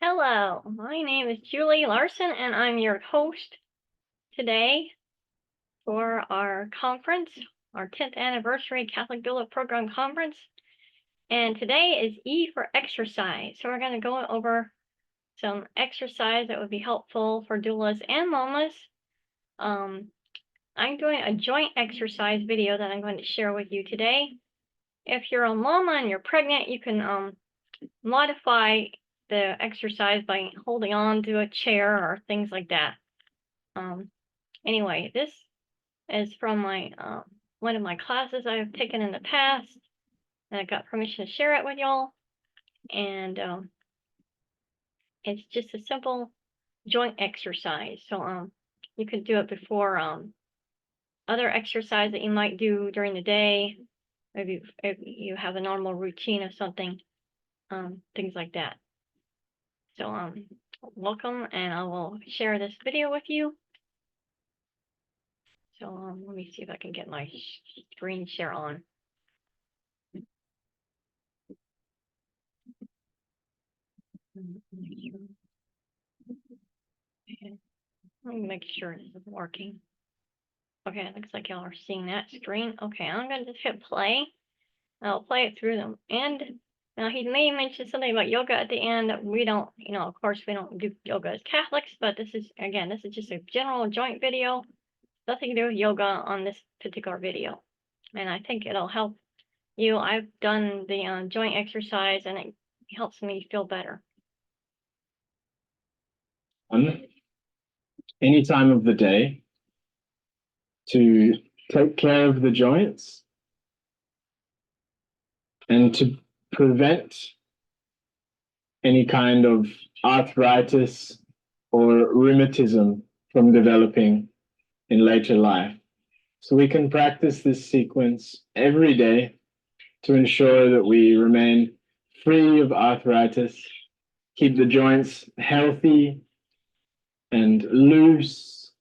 Hello, my name is Julie Larson, and I'm your host today for our conference, our 10th anniversary Catholic Doula Program Conference. And today is E for exercise. So we're going to go over some exercise that would be helpful for doulas and mamas. I'm doing a joint exercise video that I'm going to share with you today. If you're a mama and you're pregnant, you can modify the exercise by holding on to a chair or things like that. Anyway, this is from my one of my classes I've taken in the past, and I got permission to share it with y'all. And it's just a simple joint exercise. So you can do it before other exercise that you might do during the day. Maybe if you have a normal routine of something, things like that. So welcome, and I will share this video with you. So let me see if I can get my screen share on. Let me make sure this is working. Okay, it looks like y'all are seeing that screen. Okay, I'm going to just hit play. I'll play it through them. And now he may mention something about yoga at the end. We don't, of course, we don't do yoga as Catholics, but this is just a general joint video. Nothing to do with yoga on this particular video. And I think it'll help you. I've done the joint exercise, and it helps me feel better. Any time of the day to take care of the joints and to prevent any kind of arthritis or rheumatism from developing in later life. So we can practice this sequence every day to ensure that we remain free of arthritis, keep the joints healthy and loose,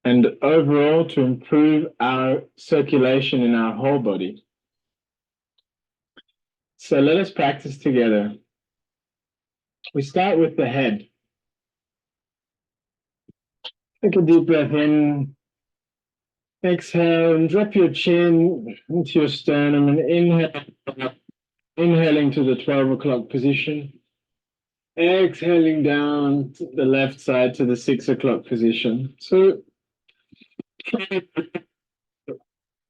and overall to improve our circulation in our whole body. So let us practice together. We start with the head. Take a deep breath in, exhale, and drop your chin into your sternum, and inhaling to the 12 o'clock position. Exhaling down to the left side to the 6 o'clock position. So,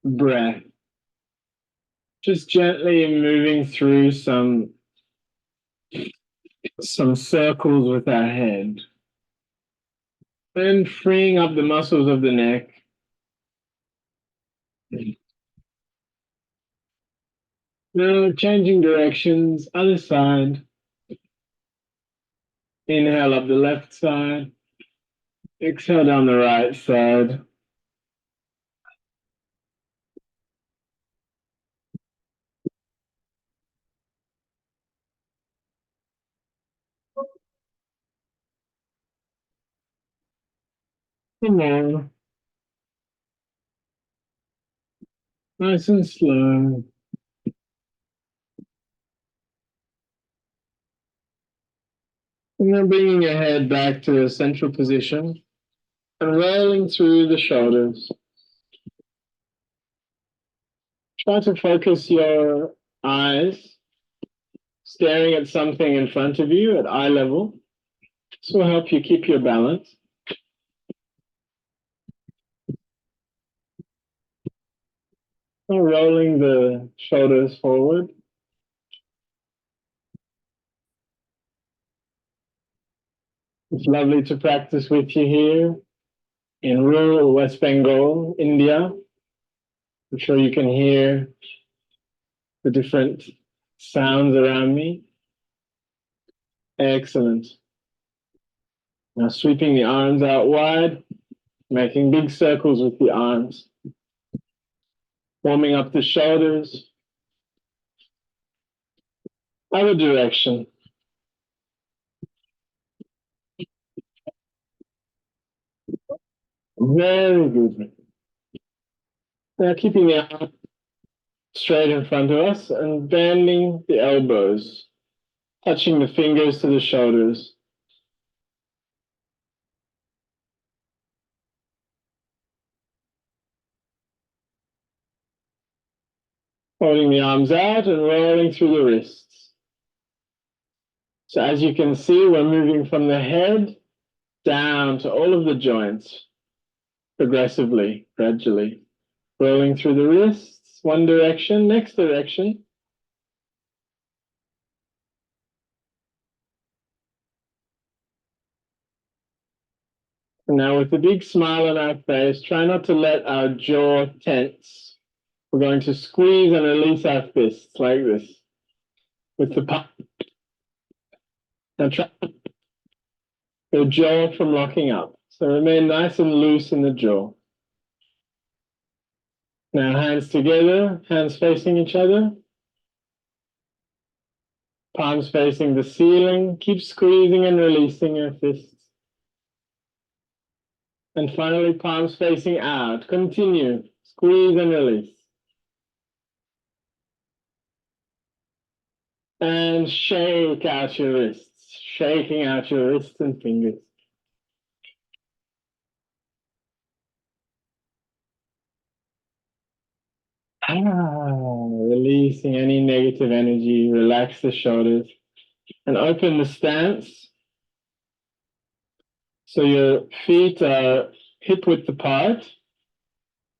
breath. Just gently moving through some circles with our head. And freeing up the muscles of the neck. Now changing directions, other side. Inhale up the left side. Exhale down the right side. Come on. Nice and slow. And then bringing your head back to a central position and rolling through the shoulders. Try to focus your eyes staring at something in front of you at eye level. This will help you keep your balance. And rolling the shoulders forward. It's lovely to practice with you here in rural West Bengal, India. I'm sure you can hear the different sounds around me. Excellent. Now sweeping the arms out wide, making big circles with the arms. Warming up the shoulders. Other direction. Very good. Now keeping the arms straight in front of us and bending the elbows. touching the fingers to the shoulders. Holding the arms out and rolling through the wrists. So as you can see, we're moving from the head down to all of the joints, progressively, gradually. Rolling through the wrists, one direction, next direction. And now with a big smile on our face, try not to let our jaw tense. We're going to squeeze and release our fists like this with the palm. Now try your jaw from locking up. So remain nice and loose in the jaw. Now hands together, hands facing each other. Palms facing the ceiling. Keep squeezing and releasing your fists. And finally, palms facing out. Continue. Squeeze and release. And shake out your wrists. Shaking out your wrists and fingers. Releasing any negative energy. Relax the shoulders. And open the stance. So your feet are hip width apart.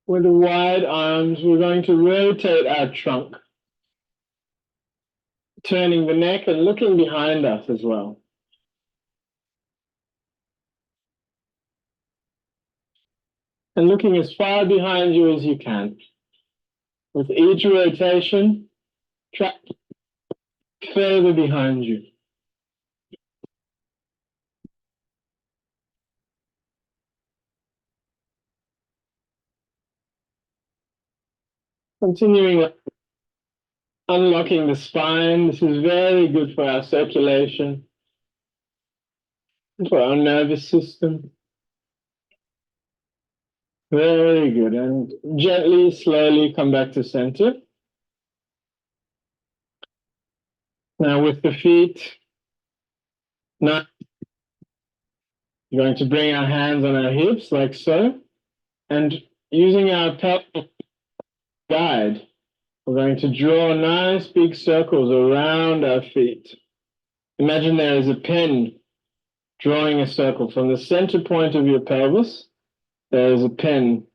With the wide arms, we're going to rotate our trunk, turning the neck and looking behind us as well. And looking as far behind you as you can. With each rotation, track further behind you. Continuing unlocking the spine. This is very good for our circulation, for our nervous system. Very good. And gently, slowly come back to center. Now with the feet, now we're going to bring our hands on our hips like so. And using our pelvic guide, we're going to draw nice big circles around our feet. Imagine there is a pen drawing a circle from the center point of your pelvis. There is a pen,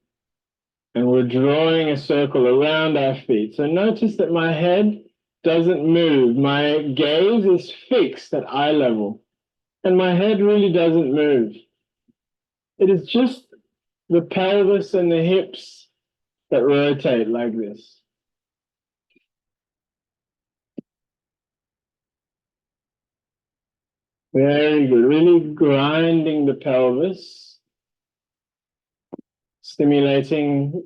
and we're drawing a circle around our feet. So notice that my head doesn't move. My gaze is fixed at eye level, and my head really doesn't move. It is just the pelvis and the hips that rotate like this. Very good. Really grinding the pelvis, stimulating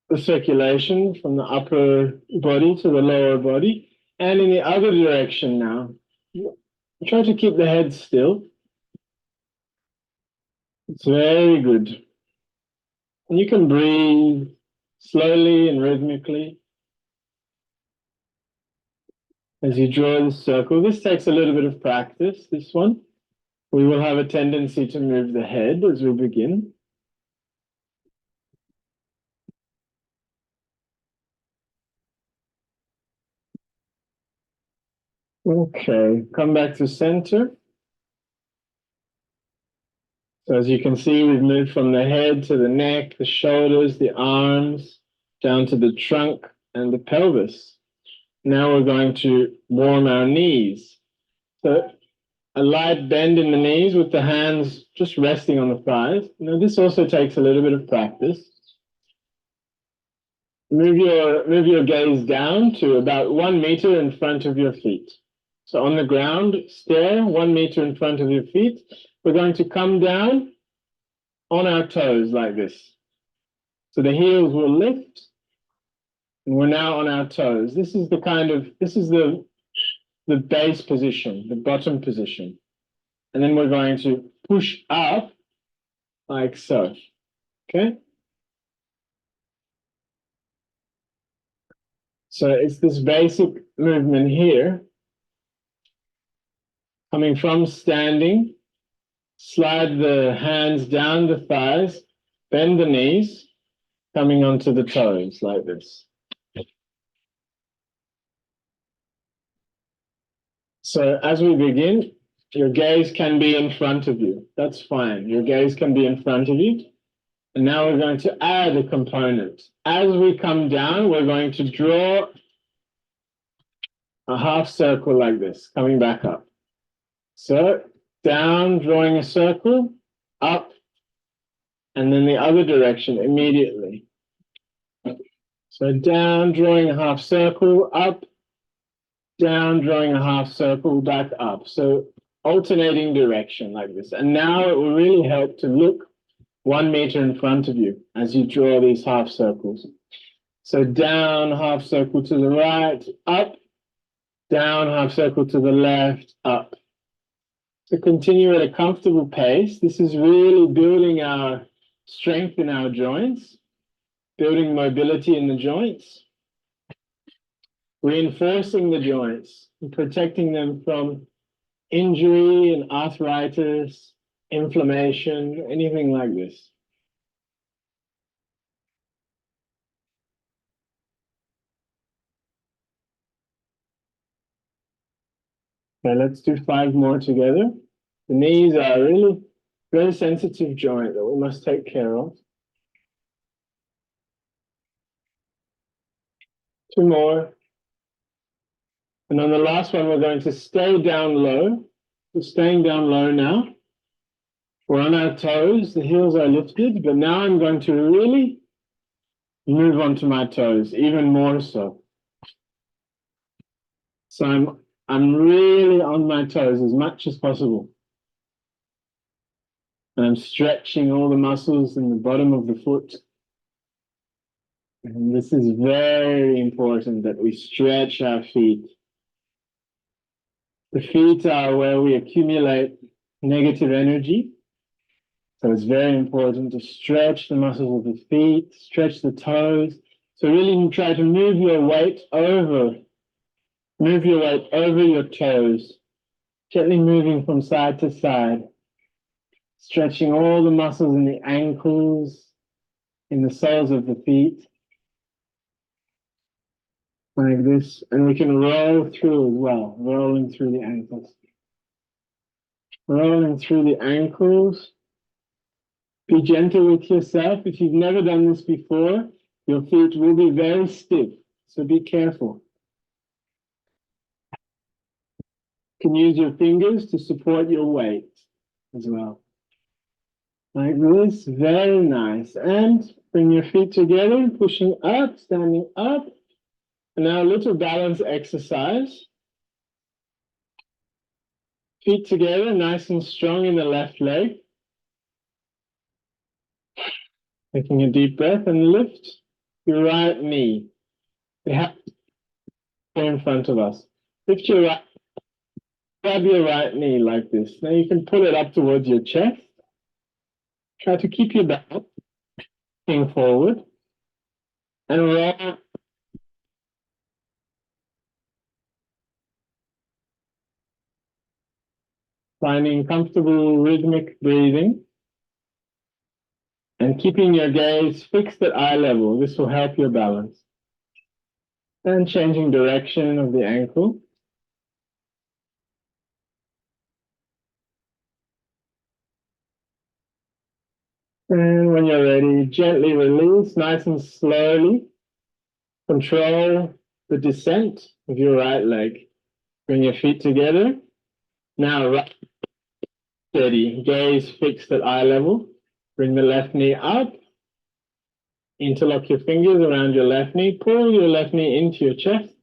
the circulation from the upper body to the lower body. And in the other direction now, try to keep the head still. It's very good. And you can breathe slowly and rhythmically as you draw the circle. This takes a little bit of practice, this one. We will have a tendency to move the head as we begin. Okay, come back to center. So as you can see, we've moved from the head to the neck, the shoulders, the arms, down to the trunk and the pelvis. Now we're going to warm our knees. So a light bend in the knees with the hands just resting on the thighs. Now this also takes a little bit of practice. Move your gaze down to about 1 meter in front of your feet. So on the ground, stare 1 meter in front of your feet. We're going to come down on our toes like this. So the heels will lift, and we're now on our toes. This is the base position, the bottom position. And then we're going to push up like so. Okay? So it's this basic movement here. Coming from standing, slide the hands down the thighs, bend the knees, coming onto the toes like this. So as we begin, your gaze can be in front of you. That's fine. Your gaze can be in front of you. And now we're going to add a component. As we come down, we're going to draw a half circle like this, coming back up. So down, drawing a circle, up, and then the other direction immediately. So down, drawing a half circle, up, down, drawing a half circle, back up. So alternating direction like this. And now it will really help to look 1 meter in front of you as you draw these half circles. So down, half circle to the right, up, down, half circle to the left, up. So continue at a comfortable pace. This is really building our strength in our joints, building mobility in the joints, reinforcing the joints and protecting them from injury and arthritis, inflammation, anything like this. Okay, let's do 5 more together. The knees are really very sensitive joint that we must take care of. 2 more. And on the last one, we're going to stay down low. We're staying down low now. We're on our toes, the heels are lifted, but now I'm going to really move onto my toes, even more so. So I'm really on my toes as much as possible. And I'm stretching all the muscles in the bottom of the foot. And this is very important that we stretch our feet. The feet are where we accumulate negative energy. So it's very important to stretch the muscles of the feet, stretch the toes. So really try to move your weight over your toes, gently moving from side to side, stretching all the muscles in the ankles, in the soles of the feet, like this. And we can roll through as well, rolling through the ankles. Rolling through the ankles. Be gentle with yourself. If you've never done this before, your feet will be very stiff, so be careful. You can use your fingers to support your weight as well. Like this, very nice. And bring your feet together, pushing up, standing up. And now a little balance exercise. Feet together, nice and strong in the left leg. Taking a deep breath and lift your right knee. You have in front of us. Lift your right, grab your right knee like this. Now you can pull it up towards your chest. Try to keep your back forward and roll. Finding comfortable rhythmic breathing and keeping your gaze fixed at eye level. This will help your balance. And changing direction of the ankle. And when you're ready, gently release, nice and slowly. Control the descent of your right leg. Bring your feet together. Now, right, steady, gaze fixed at eye level. Bring the left knee up. Interlock your fingers around your left knee. Pull your left knee into your chest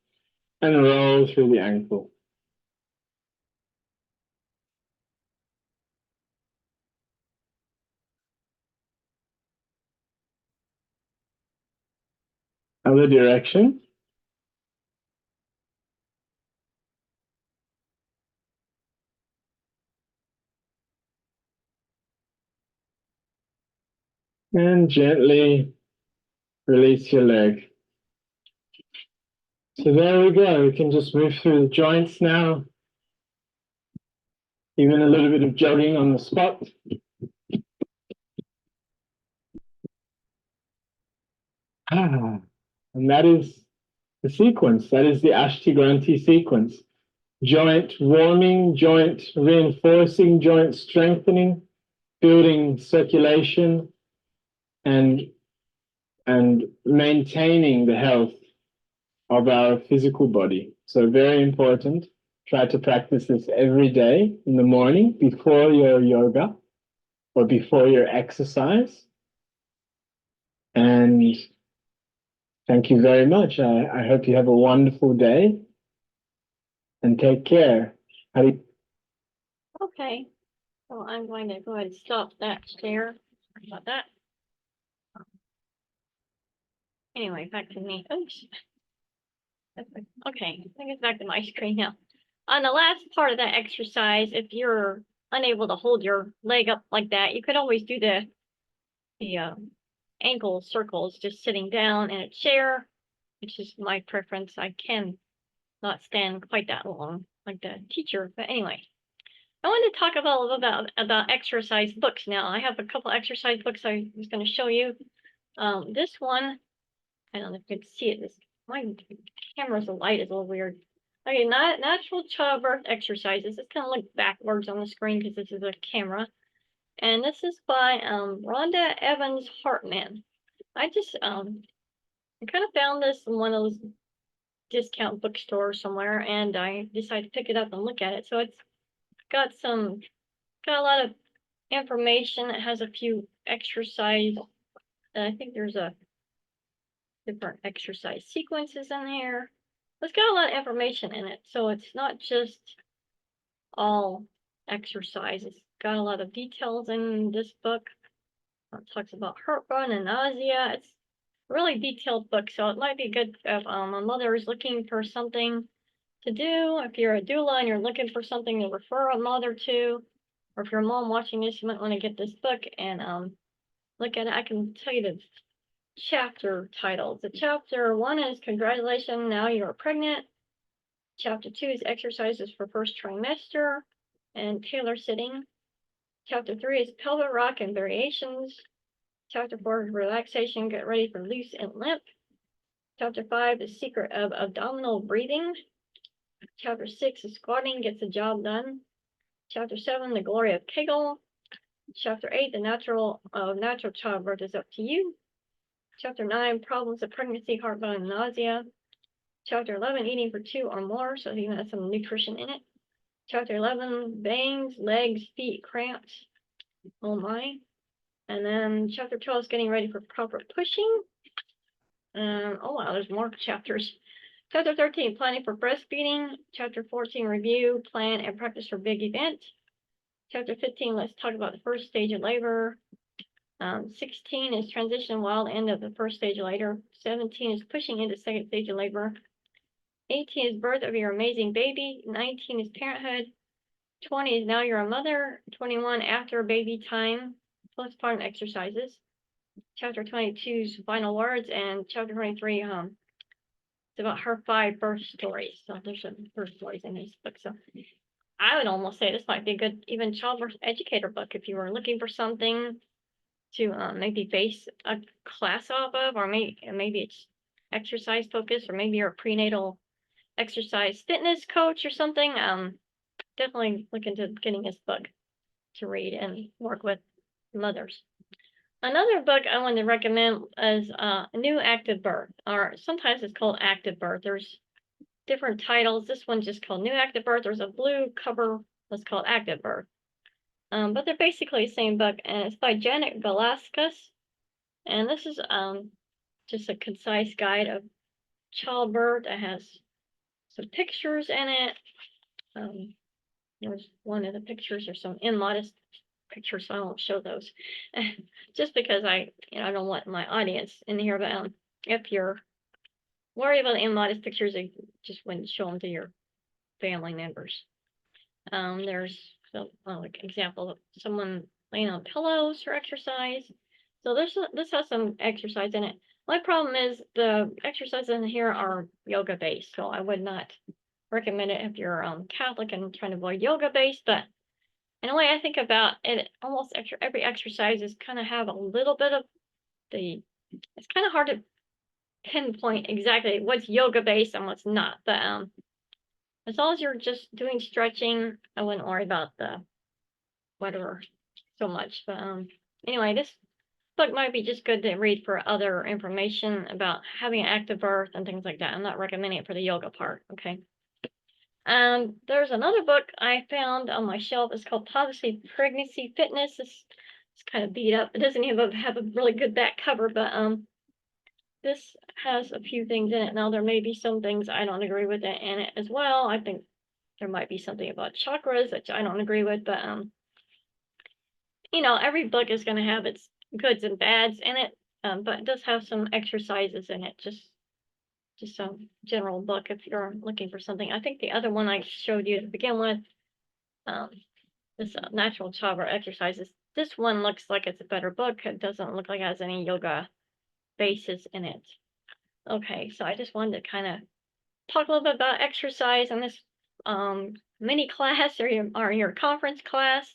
and roll through the ankle. Other direction. And gently release your leg. So there we go. We can just move through the joints now. even a little bit of jogging on the spot. And that is the sequence. That is the Ashtigranti sequence. Joint warming, joint reinforcing, joint strengthening, building circulation, and maintaining the health of our physical body. So very important. Try to practice this every day in the morning before your yoga or before your exercise. And thank you very much. I hope you have a wonderful day and take care. Hari. Okay, so I'm going to go ahead and stop that share. Sorry about that. Anyway, back to me. Oops. Okay, I think it's back to my screen now. On the last part of that exercise, if you're unable to hold your leg up like that, you could always do the ankle circles just sitting down in a chair, which is my preference. I can not stand quite that long like the teacher, but anyway. I wanted to talk about a little bit about exercise books now. I have a couple exercise books I was going to show you. This one, I don't know if you can see it. My camera's light is a little weird. Okay, natural childbirth exercises. It's kind of look backwards on the screen because this is a camera. And this is by Rhonda Evans Hartman. I just I kind of found this in one of those discount bookstores somewhere, and I decided to pick it up and look at it. So it's got a lot of information. It has a few exercise. I think there's a different exercise sequences in here. It's got a lot of information in it, so it's not just all exercise. It's got a lot of details in this book. It talks about heartburn and nausea. It's a really detailed book, so it might be good if a mother is looking for something to do. If you're a doula and you're looking for something to refer a mother to, or if you're a mom watching this, you might want to get this book and look at it. I can tell you the chapter titles. The chapter 1 is Congratulations, Now You Are Pregnant. Chapter 2 is Exercises for First Trimester and Tailor Sitting. Chapter 3 is Pelvic Rock and Variations. Chapter 4 is Relaxation, Get Ready for Loose and Limp. Chapter 5 is Secret of Abdominal Breathing. Chapter 6 is Squatting Gets the Job Done. Chapter 7, The Glory of Kegel. Chapter 8, The Natural Childbirth is Up to You. Chapter 9, Problems of Pregnancy, Heartburn, and Nausea. Chapter 11, Eating for 2 or More, so even has some nutrition in it. Chapter 11, Bangs, Legs, Feet, Cramps. Oh my. And then chapter 12 is Getting Ready for Proper Pushing. Oh wow, there's more chapters. Chapter 13, Planning for Breastfeeding. Chapter 14, Review, Plan, and Practice for Big Event. Chapter 15, Let's Talk About the First Stage of Labor. 16 is Transition Wild End of the First Stage of Labor. 17 is Pushing into Second Stage of Labor. 18 is Birth of Your Amazing Baby. 19 is Parenthood. 20 is Now You're a Mother. 21, After Baby Time, Postpartum Exercises. Chapter 22 is Final Words, and chapter 23 it's about her 5 birth stories. So there's some birth stories in this book. So I would almost say this might be a good even childbirth educator book if you were looking for something to maybe base a class off of, or maybe it's exercise focused, or maybe you're a prenatal exercise fitness coach or something. Definitely look into getting this book to read and work with mothers. Another book I want to recommend is New Active Birth, or sometimes it's called Active Birth. There's different titles. This one's just called New Active Birth. There's a blue cover that's called Active Birth. But they're basically the same book, and it's by Janet Velasquez. And this is just a concise guide of childbirth. It has some pictures in it. There's one of the pictures, or some immodest pictures, so I won't show those. Just because I don't want my audience in here, but if you're worried about the immodest pictures, I just wouldn't show them to your family members. There's like example of someone laying on pillows for exercise. So this has some exercise in it. My problem is the exercises in here are yoga based, so I would not recommend it if you're Catholic and trying to avoid yoga based. But And the way I think about it, almost every exercise is kind of have a little bit of it's kind of hard to pinpoint exactly what's yoga based and what's not. But as long as you're just doing stretching, I wouldn't worry about the whatever so much. But anyway, this book might be just good to read for other information about having an active birth and things like that. I'm not recommending it for the yoga part, okay? There's another book I found on my shelf. It's called Positive Pregnancy Fitness. It's kind of beat up. It doesn't even have a really good back cover, but this has a few things in it. Now there may be some things I don't agree with it in it as well. I think there might be something about chakras that I don't agree with, but you know, every book is going to have its goods and bads in it, but it does have some exercises in it. Just some general book if you're looking for something. I think the other one I showed you to begin with, this natural chakra exercises. This one looks like it's a better book. It doesn't look like it has any yoga basis in it. Okay, so I just wanted to kind of talk a little bit about exercise in this mini class or your conference class,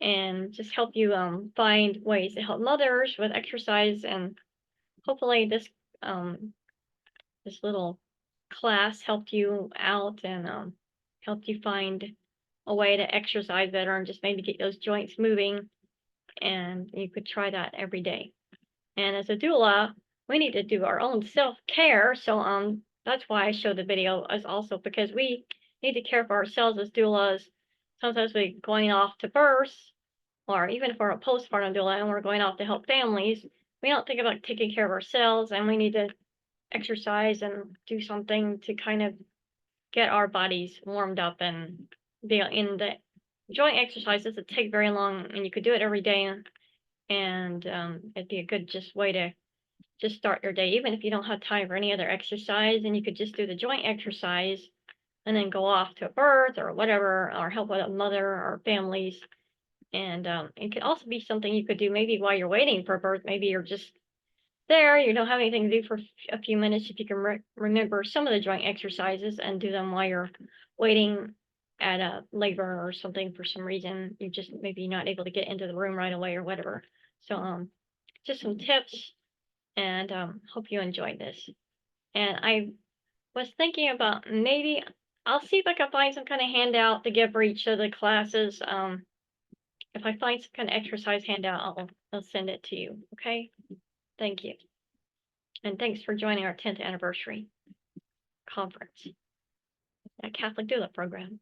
and just help you find ways to help mothers with exercise. And hopefully this little class helped you out and helped you find a way to exercise better and just maybe get those joints moving. And you could try that every day. And as a doula, we need to do our own self-care. So that's why I showed the video, as also because we need to care for ourselves as doulas. Sometimes we're going off to birth, or even if we're a postpartum doula and we're going off to help families, we don't think about taking care of ourselves, and we need to exercise and do something to kind of get our bodies warmed up and be in the joint exercises that take very long, and you could do it every day. And it'd be a good just way to just start your day, even if you don't have time for any other exercise, and you could just do the joint exercise and then go off to a birth or whatever, or help with a mother or families. And it could also be something you could do maybe while you're waiting for birth. Maybe you're just there, you don't have anything to do for a few minutes. If you can remember some of the joint exercises and do them while you're waiting at a labor or something, for some reason you just maybe not able to get into the room right away or whatever. So just some tips, and hope you enjoyed this. And I was thinking about maybe I'll see if I can find some kind of handout to give for each of the classes. If I find some kind of exercise handout, I'll send it to you. Okay. Thank you. And thanks for joining our 10th anniversary conference at Catholic Doula Program.